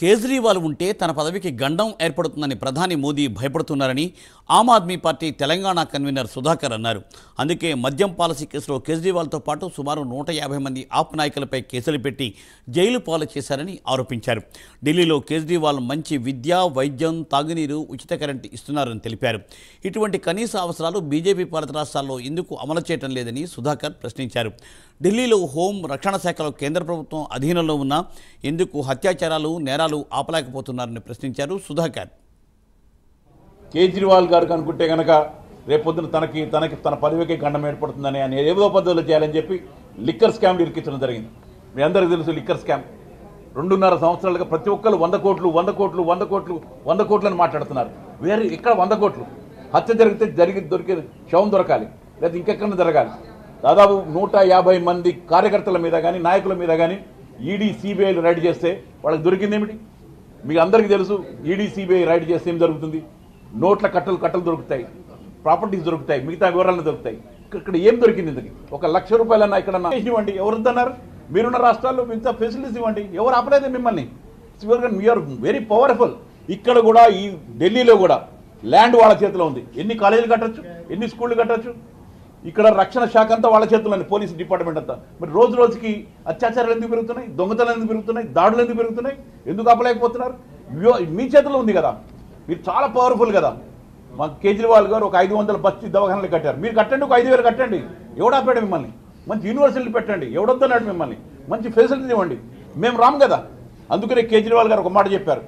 కేజ్రీవాల్ ఉంటే తన పదవికి గండం ఏర్పడుతుందని ప్రధాని మోదీ భయపడుతున్నారని ఆమ్ ఆద్మీ పార్టీ తెలంగాణ కన్వీనర్ సుధాకర్ అన్నారు. అందుకే మద్యం పాలసీ కేసులో కేజ్రీవాల్తో పాటు సుమారు 150 మంది ఆప్ నాయకులపై కేసులు పెట్టి జైలు పాలు చేశారని ఆరోపించారు. ఢిల్లీలో కేజ్రీవాల్ మంచి విద్య, వైద్యం, తాగునీరు, ఉచిత కరెంటు ఇస్తున్నారని తెలిపారు. ఇటువంటి కనీస అవసరాలు బీజేపీ పాలిత రాష్ట్రాల్లో ఎందుకు అమలు చేయడం లేదని సుధాకర్ ప్రశ్నించారు. ఢిల్లీలో హోం, రక్షణ శాఖలో కేంద్ర ప్రభుత్వం అధీనంలో ఉన్న ఎందుకు హత్యాచారాలు, నేరాలు ఆపలేకపోతున్నారని ప్రశ్నించారు సుధాకర్. కేజ్రీవాల్ గారికి అనుకుంటే కనుక రేపొద్దున తన పదవికి గండం ఏర్పడుతుందని ఆయన ఏదో పద్ధతులు చేయాలని చెప్పి లిక్కర్ స్కామ్లు ఇరికించడం జరిగింది. మీ అందరికీ తెలుసు లిక్కర్ స్కామ్. 2.5 సంవత్సరాలుగా ప్రతి ఒక్కరు 100 కోట్లు అని మాట్లాడుతున్నారు. వేరే ఇక్కడ 100 కోట్లు హత్య దొరికే శవం దొరకాలి, లేదా ఇంకెక్కడ జరగాలి. దాదాపు 150 మంది కార్యకర్తల మీద కానీ, నాయకుల మీద కానీ ఈడీ, సిబిఐలు రైడ్ చేస్తే వాళ్ళకి దొరికింది ఏమిటి? మీకు అందరికీ తెలుసు. ఈడీ, సిబిఐ రైడ్ చేస్తే ఏం జరుగుతుంది? నోట్ల కట్టలు దొరుకుతాయి, ప్రాపర్టీస్ దొరుకుతాయి, మిగతా వివరాలు దొరుకుతాయి. ఇక్కడ ఏం దొరికింది? ఇంతకి 1 లక్ష రూపాయలన్నా ఇక్కడ ఇవ్వండి. ఎవరు వద్దన్నారు? మీరున్న రాష్ట్రాల్లో మిగతా ఫెసిలిటీస్ ఇవ్వండి. ఎవరు ఆపలేదు మిమ్మల్ని. We are very powerful. ఇక్కడ కూడా ఈ ఢిల్లీలో కూడా ల్యాండ్ వాళ్ళ చేతిలో ఉంది. ఎన్ని కాలేజీలు కట్టచ్చు, ఎన్ని స్కూళ్ళు కట్టచ్చు. ఇక్కడ రక్షణ శాఖ అంతా వాళ్ళ చేతుల్లో, పోలీస్ డిపార్ట్మెంట్ అంతా. మరి రోజు రోజుకి అత్యాచారాలు ఎందుకు పెరుగుతున్నాయి? దొంగతనాలు ఎందుకు పెరుగుతున్నాయి? దాడులు ఎందుకు పెరుగుతున్నాయి? ఎందుకు ఆపలేకపోతున్నారు? మీ చేతిలో ఉంది కదా. మీరు చాలా పవర్ఫుల్ కదా. మా కేజ్రీవాల్ గారు ఒక 500 బస్తీ దవాఖానాలు కట్టారు. మీరు కట్టండి, ఒక 5,000 కట్టండి. ఎవడాపాడు మిమ్మల్ని? మంచి యూనివర్సిటీలు పెట్టండి. ఎవడొద్దన్నాడు మిమ్మల్ని? మంచి ఫెసిలిటీ ఇవ్వండి. మేము రాము కదా. అందుకనే కేజ్రీవాల్ గారు ఒక మాట చెప్పారు.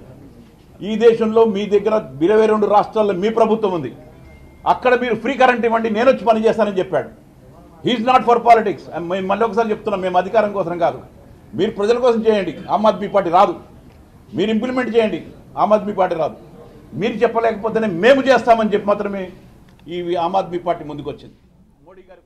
ఈ దేశంలో మీ దగ్గర 22 రాష్ట్రాల్లో మీ ప్రభుత్వం ఉంది, అక్కడ మీరు ఫ్రీ కరెంట్ ఇవ్వండి, నేను వచ్చి పని చేస్తానని చెప్పాడు. He is not for politics. మేము మళ్ళీ ఒకసారి చెప్తున్నాం, మేము అధికారం కోసం కాదు. మీరు ప్రజల కోసం చేయండి, ఆమ్ ఆద్మీ పార్టీ రాదు. మీరు ఇంప్లిమెంట్ చేయండి, ఆమ్ ఆద్మీ పార్టీ రాదు. మీరు చెప్పలేకపోతేనే మేము చేస్తామని చెప్పి మాత్రమే ఈ ఆమ్ ఆద్మీ పార్టీ ముందుకు వచ్చింది. మోడీ గారు